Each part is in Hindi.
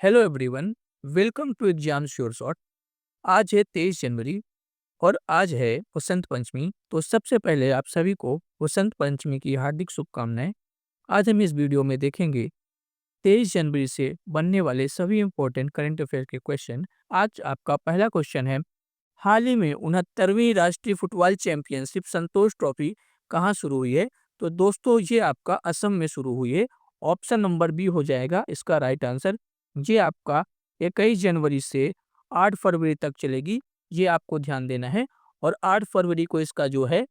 Hello everyone. Welcome to Exam Sure Shot. आज है 23 जनवरी और आज है वसंत पंचमी। तो सबसे पहले आप सभी को वसंत पंचमी की हार्दिक शुभकामनाएं। आज हम इस वीडियो में देखेंगे 23 जनवरी से बनने वाले सभी इंपॉर्टेंट करंट अफेयर के क्वेश्चन। आज आपका पहला क्वेश्चन है, हाल ही में 69वीं राष्ट्रीय फुटबॉल चैंपियनशिप संतोष ट्रॉफी कहाँ शुरू हुई है? तो दोस्तों ये आपका असम में शुरू हुई है। ऑप्शन नंबर बी हो जाएगा इसका राइट आंसर। ये आपका 21 जनवरी से 8 फरवरी तक चलेगी, ये आपको ध्यान देना है। और 8 फरवरी को इसका जो है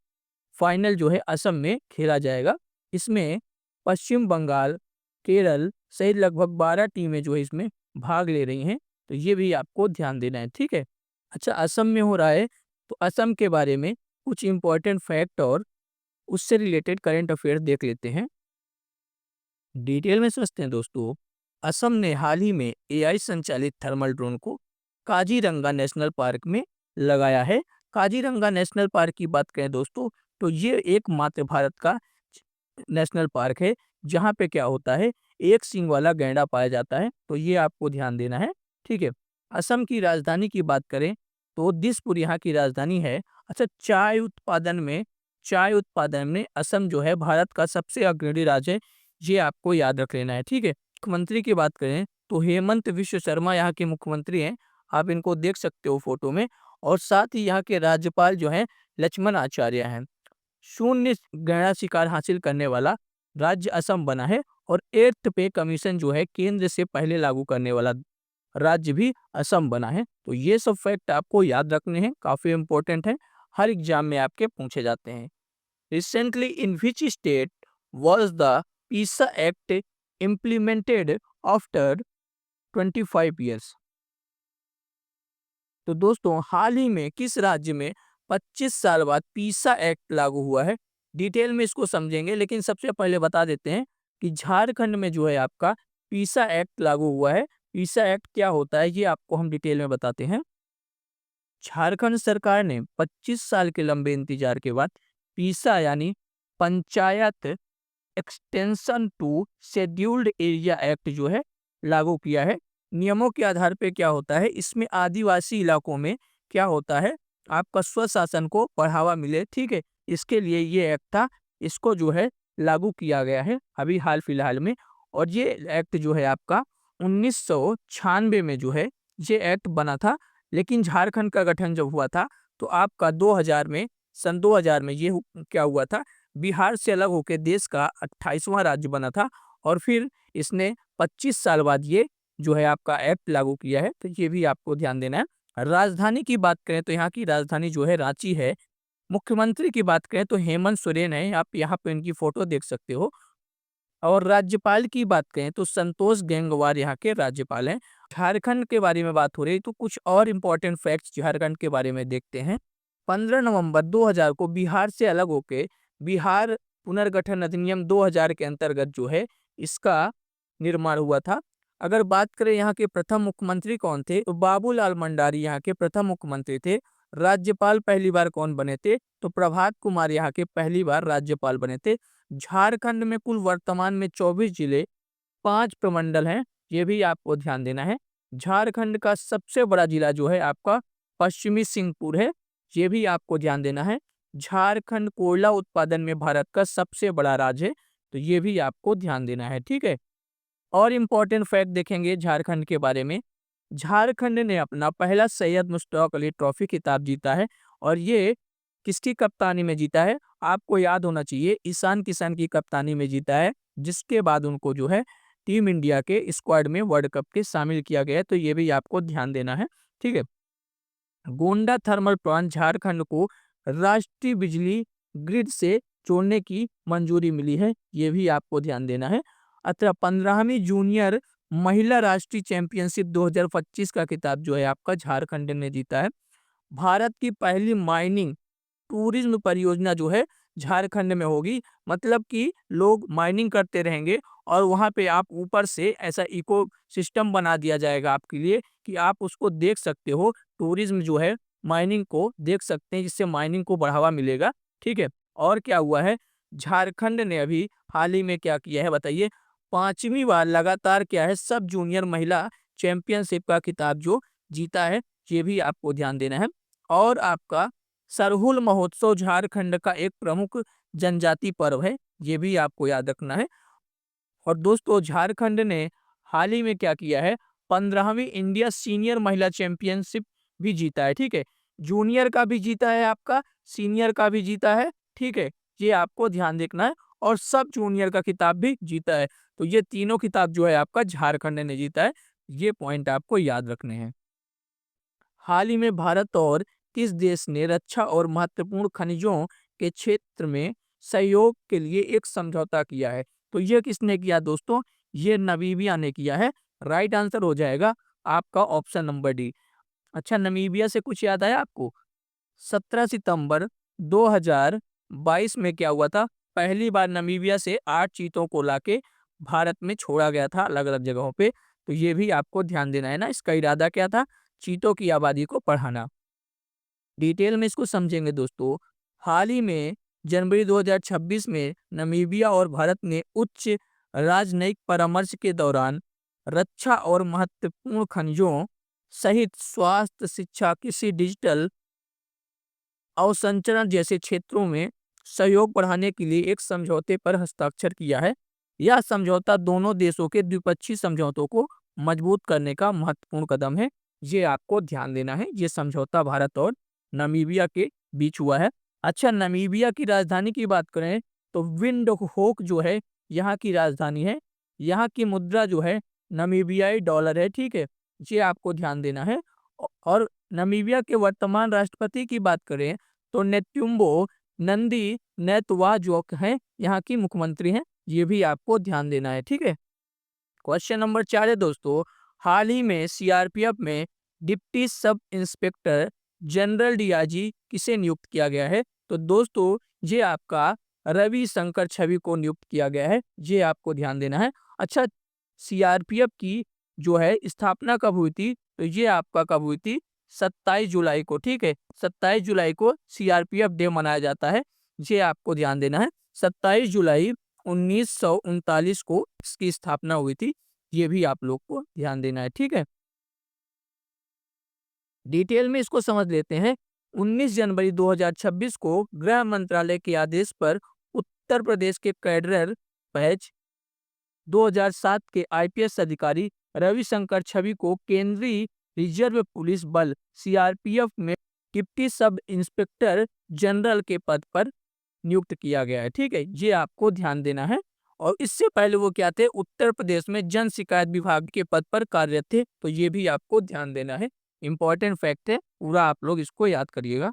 फाइनल जो है असम में खेला जाएगा। इसमें पश्चिम बंगाल, केरल सहित लगभग 12 टीमें जो है इसमें भाग ले रही हैं, तो ये भी आपको ध्यान देना है, ठीक है। अच्छा, असम में हो रहा है तो असम के बारे में कुछ इंपॉर्टेंट फैक्ट और उससे रिलेटेड करंट अफेयर देख लेते हैं। डिटेल में समझते हैं दोस्तों। असम ने हाल ही में एआई संचालित थर्मल ड्रोन को काजीरंगा नेशनल पार्क में लगाया है। काजीरंगा नेशनल पार्क की बात करें दोस्तों, तो ये एकमात्र भारत का नेशनल पार्क है जहाँ पे क्या होता है, एक सींग वाला गैंडा पाया जाता है, तो ये आपको ध्यान देना है, ठीक है। असम की राजधानी की बात करें तो दिसपुर यहाँ की राजधानी है। अच्छा, चाय उत्पादन में असम जो है भारत का सबसे अग्रणी राज्य है, ये आपको याद रख लेना है, ठीक है। मुख्यमंत्री की बात करें तो हेमंत विश्व शर्मा यहाँ के मुख्यमंत्री हैं, आप इनको देख सकते हो फोटो में। और साथ ही यहाँ के राज्यपाल जो हैं लक्ष्मण आचार्य हैं। शून्य गैंडा शिकार हासिल करने वाला राज्य असम बना है। और 8th पे कमीशन जो है केंद्र से पहले लागू करने वाला राज्य भी असम बना है। तो ये सब फैक्ट आपको याद रखने हैं, काफी इंपॉर्टेंट है, हर एग्जाम में आपके पूछे जाते हैं। Recently in which state was the पीसा एक्ट इम्प्लीमेंटेड आफ्टर 25 ईयर्स? तो दोस्तों हाल ही में किस राज्य में 25 साल बाद पीसा एक्ट लागू हुआ है? डिटेल में इसको समझेंगे, लेकिन सबसे पहले बता देते हैं कि झारखंड में जो है आपका पीसा एक्ट लागू हुआ है। पीसा एक्ट क्या होता है ये आपको हम डिटेल में बताते हैं। झारखंड सरकार ने 25 साल के लंबे इंतजार के बाद पीसा यानी panchayat extension to scheduled area act जो है लागू किया है। नियमों के आधार पे क्या होता है, इसमें आदिवासी इलाकों में क्या होता है, आपका स्वशासन को बढ़ावा मिले, ठीक है। इसके लिए ये एक्ट था, इसको जो है लागू किया गया है अभी हाल फिलहाल में। और ये एक्ट जो है आपका 1996 में जो है ये एक्ट बना था। लेकिन झारखंड का गठन जब हुआ था तो आपका 2000 में, सन 2000 में ये क्या हुआ था, बिहार से अलग होकर देश का 28वां राज्य बना था। और फिर इसने 25 साल बाद ये जो है आपका एक्ट लागू किया है, तो ये भी आपको ध्यान देना है। राजधानी की बात करें तो यहाँ की राजधानी जो है रांची है। मुख्यमंत्री की बात करें तो हेमंत सोरेन है, आप यहाँ पे इनकी फोटो देख सकते हो। और राज्यपाल की बात करें तो संतोष गंगवार यहाँ के राज्यपाल हैं। झारखंड के बारे में बात हो रही तो कुछ और इम्पोर्टेंट फैक्ट्स झारखंड के बारे में देखते हैं। 15 नवंबर 2000 को बिहार से अलग होके बिहार पुनर्गठन अधिनियम 2000 के अंतर्गत जो है इसका निर्माण हुआ था। अगर बात करें यहाँ के प्रथम मुख्यमंत्री कौन थे, तो बाबूलाल मंडारी यहाँ के प्रथम मुख्यमंत्री थे। राज्यपाल पहली बार कौन बने थे, तो प्रभात कुमार यहाँ के पहली बार राज्यपाल बने थे। झारखंड में कुल वर्तमान में 24 जिले, 5 प्रमंडल हैं, ये भी आपको ध्यान देना है। झारखंड का सबसे बड़ा जिला जो है आपका पश्चिमी सिंहपुर है, ये भी आपको ध्यान देना है। झारखंड कोयला उत्पादन में भारत का सबसे बड़ा राज्य है, तो ये भी आपको ध्यान देना है, ठीक है। और इम्पोर्टेंट फैक्ट देखेंगे झारखंड के बारे में। झारखंड ने अपना पहला सैयद मुश्ताक अली ट्रॉफी खिताब जीता है। और ये किसकी कप्तानी में जीता है, आपको याद होना चाहिए, ईशान किशन की कप्तानी में जीता है, जिसके बाद उनको जो है टीम इंडिया के स्क्वाड में वर्ल्ड कप के शामिल किया गया है, तो ये भी आपको ध्यान देना है, ठीक है। गोंडा थर्मल प्लांट झारखंड को राष्ट्रीय बिजली ग्रिड से जोड़ने की मंजूरी मिली है, ये भी आपको ध्यान देना है। अतः 15वीं जूनियर महिला राष्ट्रीय चैंपियनशिप 2025 का खिताब जो है आपका झारखंड ने जीता है। भारत की पहली माइनिंग टूरिज्म परियोजना जो है झारखंड में होगी, मतलब कि लोग माइनिंग करते रहेंगे और वहां पे आप ऊपर से ऐसा इको सिस्टम बना दिया जाएगा आपके लिए कि आप उसको देख सकते हो, टूरिज्म जो है माइनिंग को देख सकते हैं, जिससे माइनिंग को बढ़ावा मिलेगा, ठीक है। और क्या हुआ है, झारखंड ने अभी हाल ही में क्या किया है बताइए, 5वीं बार लगातार क्या है सब जूनियर महिला चैंपियनशिप का खिताब जो जीता है, ये भी आपको ध्यान देना है। और आपका सरहुल महोत्सव झारखंड का एक प्रमुख जनजाति पर्व है, ये भी आपको याद रखना है। और दोस्तों झारखंड ने हाल ही में क्या किया है, 15वीं इंडिया सीनियर महिला चैंपियनशिप भी जीता है, ठीक है। जूनियर का भी जीता है आपका, सीनियर का भी जीता है, ठीक है। ये आपको ध्यान देखना है। और सब जूनियर का खिताब भी जीता है। तो ये तीनों खिताब जो है आपका झारखंड ने जीता है, ये पॉइंट आपको याद रखने हैं। हाल ही में भारत और किस देश ने रक्षा और महत्वपूर्ण खनिजों के क्षेत्र में सहयोग के लिए एक समझौता किया है? तो ये किसने किया दोस्तों? ये नमीबिया ने किया है। राइट आंसर हो जाएगा आपका ऑप्शन नंबर डी। अच्छा, नमीबिया से कुछ याद आया आपको? 17 सितंबर 2022 में क्या हुआ था? पहली बार नमीबिया से 8 चीतों को लाके भारत में छोड़ा गया था अलग अलग जगहों पे। तो ये भी आपको ध्यान देना है ना, इसका इरादा क्या था? चीतों की आबादी को बढ़ाना। डिटेल में इसको समझेंगे दोस्तों। हाल ही में जनवरी 2026 में नमीबिया और भारत ने उच्च राजनयिक परामर्श के दौरान रक्षा और महत्वपूर्ण खनिजों सहित स्वास्थ्य, शिक्षा, कृषि, डिजिटल अवसंरचना जैसे क्षेत्रों में सहयोग बढ़ाने के लिए एक समझौते पर हस्ताक्षर किया है। यह समझौता दोनों देशों के द्विपक्षीय समझौतों को मजबूत करने का महत्वपूर्ण कदम है। ये आपको ध्यान देना है। ये समझौता भारत और नमीबिया के बीच हुआ है। अच्छा, नमीबिया की राजधानी की बात करें तो विंडहोक जो है यहाँ की राजधानी है। यहाँ की मुद्रा जो है नमीबियाई डॉलर है, ठीक है। ये आपको ध्यान देना है। और नमीबिया के वर्तमान राष्ट्रपति की बात करें तो नेतुम्बो नंदी नेतवा जो हैं यहाँ की मुख्यमंत्री हैं। ये भी आपको ध्यान देना है, ठीक है। क्वेश्चन नंबर 4 है दोस्तों, हाल ही में सीआरपीएफ में deputy sub inspector general DIG किसे नियुक्त किया गया है? तो दोस्तों ये आपका रवि शंकर छवि को नियुक्त किया गया है। ये आपको ध्यान देना है। अच्छा, सीआरपीएफ की जो है स्थापना कब हुई थी? तो ये आपका कब हुई थी? 27 जुलाई को, ठीक है। 27 जुलाई को सीआरपीएफ डे मनाया जाता है। ये आपको ध्यान देना है। 27 जुलाई 1939 को इसकी स्थापना हुई थी। ये भी आप लोग को ध्यान देना है, ठीक है। डिटेल में इसको समझ लेते हैं। 19 जनवरी 2026 को गृह मंत्रालय के आदेश पर उत्तर प्रदेश के कैडर बैच 2007 के आईपीएस अधिकारी रविशंकर छवि को केंद्रीय रिजर्व पुलिस बल सीआरपीएफ में डिप्टी सब इंस्पेक्टर जनरल के पद पर नियुक्त किया गया है, ठीक है। ये आपको ध्यान देना है। और इससे पहले वो क्या थे? उत्तर प्रदेश में जन शिकायत विभाग के पद पर कार्यरत थे। तो ये भी आपको ध्यान देना है। इंपॉर्टेंट फैक्ट है, पूरा आप लोग इसको याद करिएगा।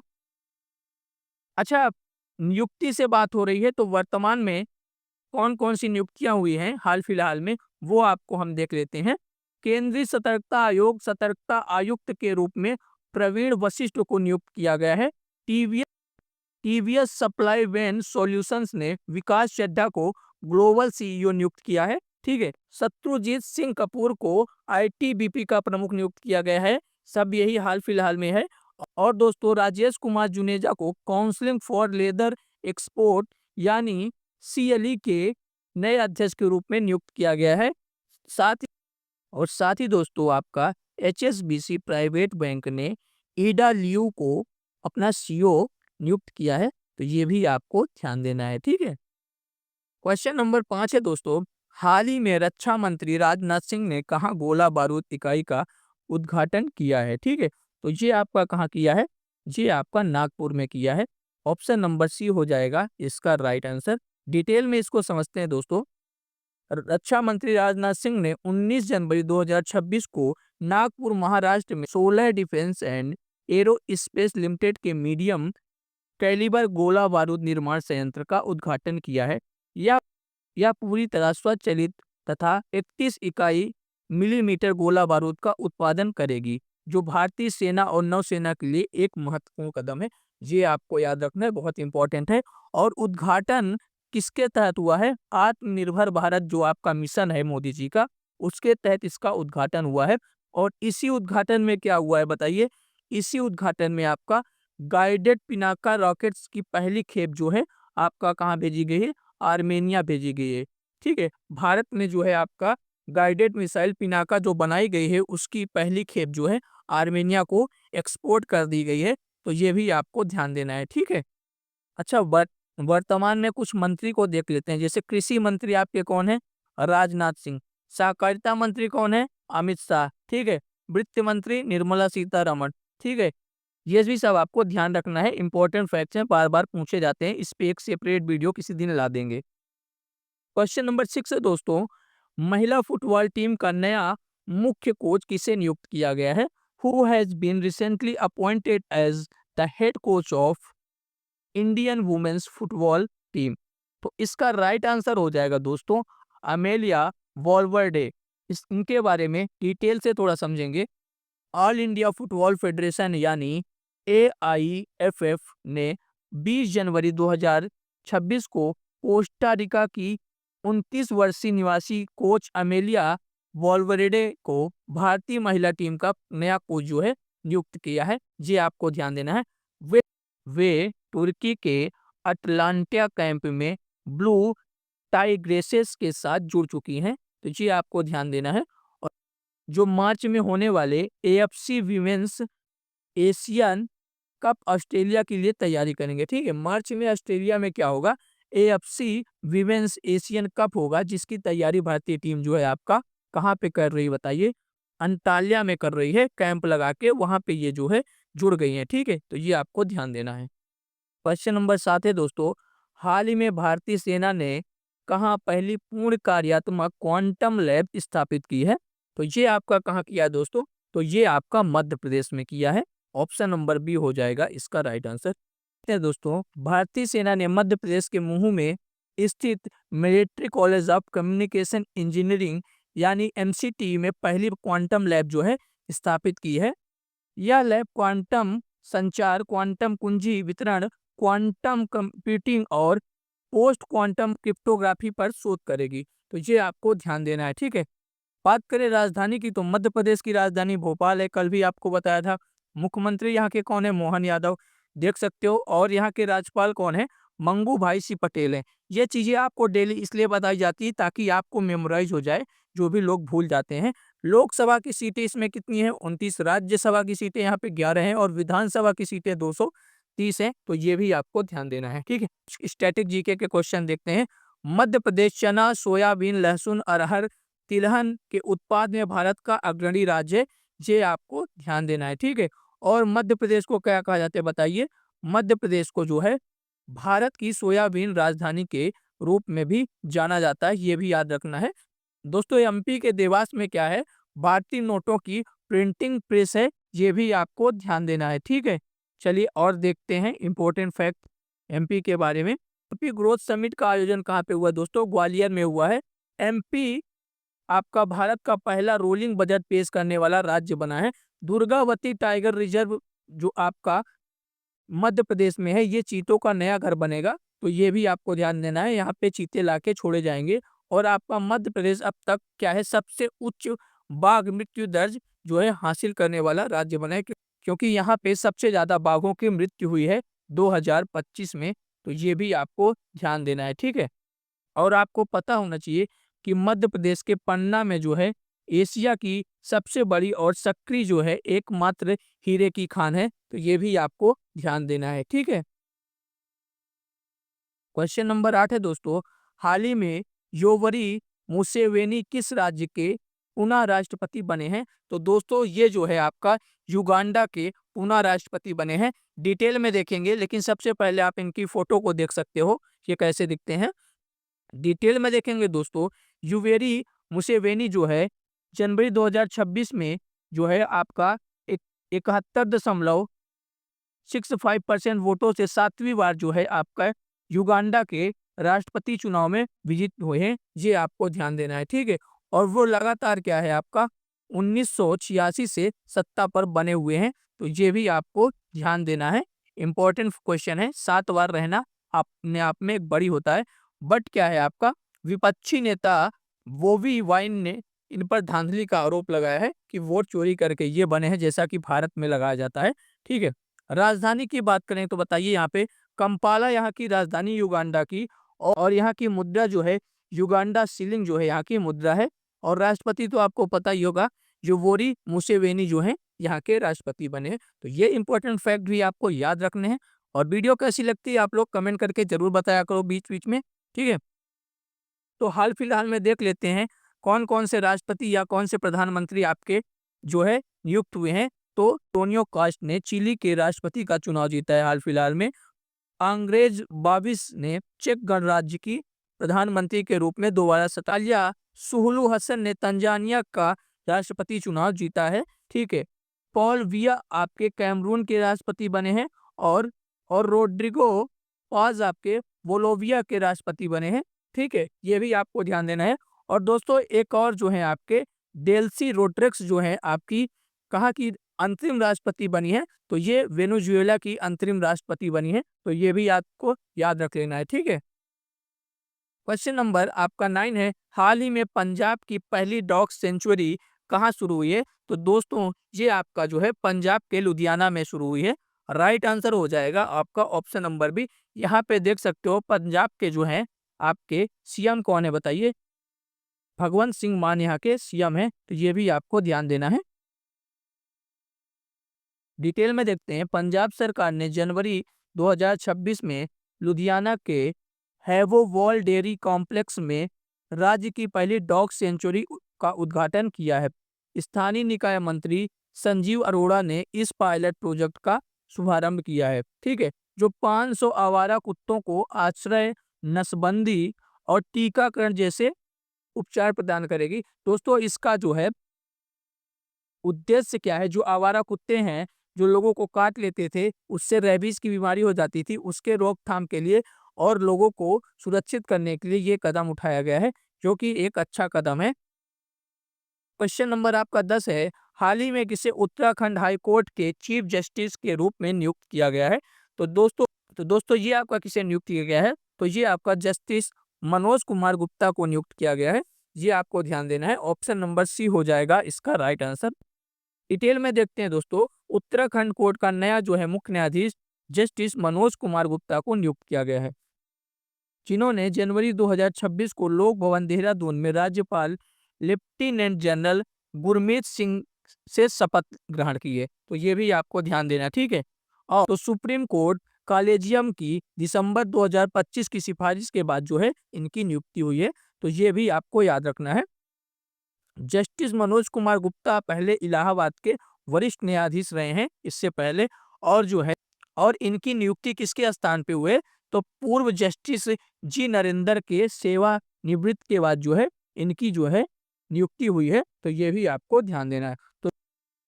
अच्छा, नियुक्ति से बात हो रही है तो वर्तमान में कौन कौन सी नियुक्तियां हुई हैं हाल फिलहाल में, वो आपको हम देख लेते हैं। केंद्रीय सतर्कता आयोग सतर्कता आयुक्त के रूप में प्रवीण वशिष्ठ को नियुक्त किया गया है। TVS TVS supply when solutions ने विकास चड्ढा को ग्लोबल सीईओ नियुक्त किया है, ठीक है। शत्रुजीत सिंह कपूर को आईटीबीपी का प्रमुख नियुक्त किया गया है। सब यही हाल फिलहाल में है। और दोस्तों राजेश कुमार जुनेजा को काउंसलिंग फॉर लेदर एक्सपोर्ट यानी सीएलई के नए अध्यक्ष के रूप में नियुक्त किया गया है। साथ ही दोस्तों आपका एचएसबीसी प्राइवेट बैंक ने ईडा लियू को अपना सीईओ नियुक्त किया है। तो ये भी आपको ध्यान देना है, ठीक है। क्वेश्चन नंबर 5 है दोस्तों, हाल ही में रक्षा मंत्री राजनाथ सिंह ने कहाँ गोला बारूद इकाई का उद्घाटन किया है? ठीक है, तो ये आपका कहाँ किया है? ये आपका नागपुर में किया है। ऑप्शन नंबर सी हो जाएगा इसका राइट आंसर। डिटेल में इसको समझते हैं दोस्तों। रक्षा मंत्री राजनाथ सिंह ने 19 जनवरी 2026 को नागपुर महाराष्ट्र में 16 डिफेंस एंड एरोस्पेस लिमिटेड के मीडियम कैलिबर गोला बारूद निर्माण संयंत्र का उद्घाटन किया है। यह पूरी तरह स्वचालित तथा 31 इकाई मिलीमीटर गोला बारूद का उत्पादन करेगी, जो भारतीय सेना और नौसेना के लिए एक महत्वपूर्ण कदम है। ये आपको याद रखना है, बहुत इंपॉर्टेंट है। और उद्घाटन किसके तहत हुआ है? आत्मनिर्भर भारत जो आपका मिशन है मोदी जी का, उसके तहत इसका उद्घाटन हुआ है। और इसी उद्घाटन में क्या हुआ है बताइए? इसी उद्घाटन में आपका गाइडेड पिनाका रॉकेट्स की पहली खेप जो है आपका कहाँ भेजी गई है? आर्मेनिया भेजी गई है। ठीक है, भारत ने जो है आपका गाइडेड मिसाइल पिनाका जो बनाई गई है उसकी पहली खेप जो है आर्मेनिया को एक्सपोर्ट कर दी गई है। तो ये भी आपको ध्यान देना है, ठीक है। अच्छा, वर्तमान में कुछ मंत्री को देख लेते हैं। जैसे कृषि मंत्री आपके कौन है? राजनाथ सिंह। सहकारिता मंत्री कौन है? अमित शाह, ठीक है। वित्त मंत्री निर्मला सीतारमण, ठीक है। ये भी सब आपको ध्यान रखना है, इंपॉर्टेंट फैक्ट्स हैं, बार बार पूछे जाते हैं। इस पे एक सेपरेट वीडियो किसी दिन ला देंगे। क्वेश्चन नंबर 6 है दोस्तों, महिला फुटबॉल टीम का नया मुख्य कोच किसे नियुक्त किया गया है? Who has been recently appointed as the head coach of Indian women's football team? तो इसका राइट आंसर हो जाएगा दोस्तों अमेलिया वॉलवर्डे। इनके बारे में डिटेल से थोड़ा समझेंगे। ऑल इंडिया फुटबॉल फेडरेशन यानी AIFF ने 20 जनवरी 2026 को कोस्टा रिका की 29 वर्षीय निवासी कोच अमेलिया वॉलवर्डे को भारतीय महिला टीम का नया कोच जो है नियुक्त किया है। ये आपको ध्यान देना है। वे तुर्की के अटलांटिया कैंप में ब्लू टाइग्रेसेस के साथ जुड़ चुकी हैं। तो ये आपको ध्यान देना है। और जो मार्च में होने वाले AFC women's Asian cup Australia के लिए तैयारी करेंगे, ठीक है। मार्च में ऑस्ट्रेलिया में क्या होगा? AFC विमेंस एशियन कप होगा, जिसकी तैयारी भारतीय टीम जो है आपका कहाँ पे कर रही है बताइए? अंटालिया में कर रही है, कैंप लगा के वहां पे ये जो है जुड़ गई है, ठीक है। तो ये आपको ध्यान देना है। क्वेश्चन नंबर 7 है दोस्तों, हाल ही में भारतीय सेना ने कहाँ पहली पूर्ण कार्यात्मक क्वांटम लैब स्थापित की है? तो ये आपका कहाँ किया है दोस्तों? तो ये आपका मध्य प्रदेश में किया है। ऑप्शन नंबर बी हो जाएगा इसका राइट आंसर। दोस्तों, भारतीय सेना ने मध्य प्रदेश के मुंहू में स्थित military college of communication engineering यानी MCT में पहली क्वांटम लैब जो है स्थापित की है। यह लैब क्वांटम संचार, क्वांटम कुंजी वितरण, क्वांटम कंप्यूटिंग और पोस्ट क्वांटम क्रिप्टोग्राफी पर शोध करेगी। तो ये आपको ध्यान देना है, ठीक है। बात करें राजधानी की, तो मध्य प्रदेश की राजधानी भोपाल है, कल भी आपको बताया था। मुख्यमंत्री यहाँ के कौन है? मोहन यादव, देख सकते हो। और यहाँ के राज्यपाल कौन है? मंगू भाई सी पटेल हैं। ये चीजें आपको डेली इसलिए बताई जाती है ताकि आपको मेमोराइज हो जाए, जो भी लोग भूल जाते हैं। लोकसभा की सीटें इसमें कितनी है? 29। राज्यसभा की सीटें यहाँ पे 11 हैं और विधानसभा की सीटें 230 हैं। तो ये भी आपको ध्यान देना है, ठीक है। स्टैटिक जीके के क्वेश्चन देखते हैं। मध्य प्रदेश चना, सोयाबीन, लहसुन, अरहर, तिलहन के उत्पाद में भारत का अग्रणी राज्य है। ये आपको ध्यान देना है, ठीक है। और मध्य प्रदेश को क्या कहा जाता है बताइए? मध्य प्रदेश को जो है भारत की सोयाबीन राजधानी के रूप में भी जाना जाता है, ये भी याद रखना है। दोस्तों, MP के देवास में क्या है? भारतीय नोटों की प्रिंटिंग प्रेस है, ये भी आपको ध्यान देना है, ठीक है। चलिए और देखते हैं इंपॉर्टेंट फैक्ट MP के बारे में। MP ग्रोथ समिट का आयोजन कहाँ पे हुआ दोस्तों? ग्वालियर में हुआ है। MP आपका भारत का पहला रोलिंग बजट पेश करने वाला राज्य बना है। दुर्गावती टाइगर रिजर्व जो आपका मध्य प्रदेश में है, ये चीतों का नया घर बनेगा। तो ये भी आपको ध्यान देना है, यहाँ पे चीते लाके छोड़े जाएंगे। और आपका मध्य प्रदेश अब तक क्या है? सबसे उच्च बाघ मृत्यु दर्ज जो है हासिल करने वाला राज्य बना है, क्योंकि यहाँ पे सबसे ज्यादा बाघों की मृत्यु हुई है 2025 में। तो ये भी आपको ध्यान देना है, ठीक है। और आपको पता होना चाहिए कि मध्य प्रदेश के पन्ना में जो है एशिया की सबसे बड़ी और सक्रिय जो है एकमात्र हीरे की खान है। तो ये भी आपको ध्यान देना है, ठीक है। क्वेश्चन नंबर 8 है दोस्तों, हाल ही में योवरी मुसेवेनी किस राज्य के पुनः राष्ट्रपति बने हैं? तो दोस्तों, ये जो है आपका युगांडा के पुनः राष्ट्रपति बने हैं। डिटेल में देखेंगे, लेकिन सबसे पहले आप इनकी फोटो को देख सकते हो, ये कैसे दिखते हैं। डिटेल में देखेंगे दोस्तों, युवेरी मुसेवेनी जो है जनवरी 2026 में जो है आपका 71.65% वोटों से 7वीं बार जो है आपका युगांडा के राष्ट्रपति चुनाव में विजित हुए हैं। ये आपको ध्यान देना है, ठीक है। और वो लगातार क्या है आपका 1986 से सत्ता पर बने हुए हैं। तो ये भी आपको ध्यान देना है, इंपॉर्टेंट क्वेश्चन है। 7 बार रहना अपने आप में एक बड़ी होता है। बट क्या है आपका विपक्षी नेता बोबी वाइन ने इन पर धांधली का आरोप लगाया है कि वोट चोरी करके ये बने हैं, जैसा कि भारत में लगाया जाता है, ठीक है। राजधानी की बात करें तो बताइए, यहाँ पे कंपाला यहाँ की राजधानी युगांडा की, और यहाँ की मुद्रा जो है युगांडा शिलिंग जो है यहाँ की मुद्रा है। और राष्ट्रपति तो आपको पता ही होगा, योवेरी मुसेवेनी जो है यहाँ के राष्ट्रपति बने हैं। तो ये इंपॉर्टेंट फैक्ट भी आपको याद रखने हैं। और वीडियो कैसी लगती है आप लोग कमेंट करके जरूर बताया करो बीच बीच में, ठीक है। तो हाल फिलहाल में देख लेते हैं कौन कौन से राष्ट्रपति या कौन से प्रधानमंत्री आपके जो है नियुक्त हुए हैं। तो टोनियो कास्ट ने चिली के राष्ट्रपति का चुनाव जीता है हाल फिलहाल में। अंग्रेज बाबिस ने चेक गणराज्य की प्रधानमंत्री के रूप में दोबारा सतालिया सुहलू हसन ने तंजानिया का राष्ट्रपति चुनाव जीता है, ठीक है। पॉल विया आपके कैमरून के राष्ट्रपति बने हैं। और रोड्रिगो पाज आपके बोलोविया के राष्ट्रपति बने हैं, ठीक है। ये भी आपको ध्यान देना है। और दोस्तों एक और जो है आपके डेल्सी रोड्रिग्स जो है आपकी कहाँ की अंतरिम राष्ट्रपति बनी है, तो ये वेनेजुएला की अंतरिम राष्ट्रपति बनी है। तो ये भी आपको याद रख लेना है, ठीक है। क्वेश्चन नंबर आपका 9 है, हाल ही में पंजाब की पहली डॉग सेंचुरी कहाँ शुरू हुई है? तो दोस्तों ये आपका जो है पंजाब के लुधियाना में शुरू हुई है। राइट आंसर हो जाएगा आपका ऑप्शन नंबर बी। यहाँ पे देख सकते हो पंजाब के जो है आपके सीएम कौन है बताइए? भगवंत सिंह मान यहाँ के सीएम है, तो ये भी आपको ध्यान देना है। डिटेल में देखते हैं, पंजाब सरकार ने जनवरी 2026 में लुधियाना के हैवोवॉल डेयरी कॉम्प्लेक्स में राज्य की पहली डॉग सेंचुरी का उद्घाटन किया है। स्थानीय निकाय मंत्री संजीव अरोड़ा ने इस पायलट प्रोजेक्ट का शुभारंभ किया है, ठीक है, जो 500 आवारा कुत्तों को आश्रय, नसबंदी और टीकाकरण जैसे उपचार प्रदान करेगी। दोस्तों इसका जो है उद्देश्य क्या है, जो आवारा कुत्ते हैं जो लोगों को काट लेते थे, उससे रेबीज की बीमारी हो जाती थी, उसके रोकथाम के लिए और लोगों को सुरक्षित करने के लिए ये कदम उठाया गया है, जो कि एक अच्छा कदम है। क्वेश्चन नंबर आपका 10 है, हाल ही में किसे उत्तराखंड हाई कोर्ट के चीफ जस्टिस के रूप में नियुक्त किया गया है? तो दोस्तों ये आपका किसे नियुक्त किया गया है? तो ये आपका जस्टिस मनोज कुमार गुप्ता को नियुक्त किया गया है। ये आपको ध्यान देना है, ऑप्शन नंबर सी हो जाएगा इसका राइट आंसर। डिटेल में देखते हैं दोस्तों, उत्तराखंड कोर्ट का नया जो है मुख्य न्यायाधीश जस्टिस मनोज कुमार गुप्ता को नियुक्त किया गया है, जिन्होंने जनवरी 2026 को लोक भवन देहरादून में राज्यपाल लेफ्टिनेंट जनरल गुरमीत सिंह से शपथ ग्रहण की है। तो ये भी आपको ध्यान देना, ठीक है। और तो सुप्रीम कोर्ट कॉलेजियम की दिसंबर 2025 की सिफारिश के बाद जो है इनकी नियुक्ति हुई है। तो ये भी आपको याद रखना है। जस्टिस मनोज कुमार गुप्ता पहले इलाहाबाद के वरिष्ठ न्यायाधीश रहे हैं इससे पहले। और जो है और इनकी नियुक्ति किसके स्थान पे हुए? तो पूर्व जस्टिस जी नरेंद्र के सेवा निवृत्त के बाद जो है इनकी जो है नियुक्ति हुई है। तो ये भी आपको ध्यान देना है।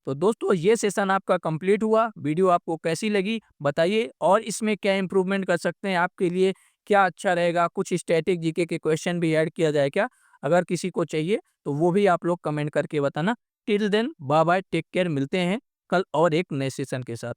तो दोस्तों ये सेशन आपका कंप्लीट हुआ। वीडियो आपको कैसी लगी बताइए, और इसमें क्या इंप्रूवमेंट कर सकते हैं, आपके लिए क्या अच्छा रहेगा, कुछ स्टैटिक जीके के क्वेश्चन भी ऐड किया जाए क्या? अगर किसी को चाहिए तो वो भी आप लोग कमेंट करके बताना। Till then bye bye, take care, मिलते हैं कल और एक नए सेशन के साथ।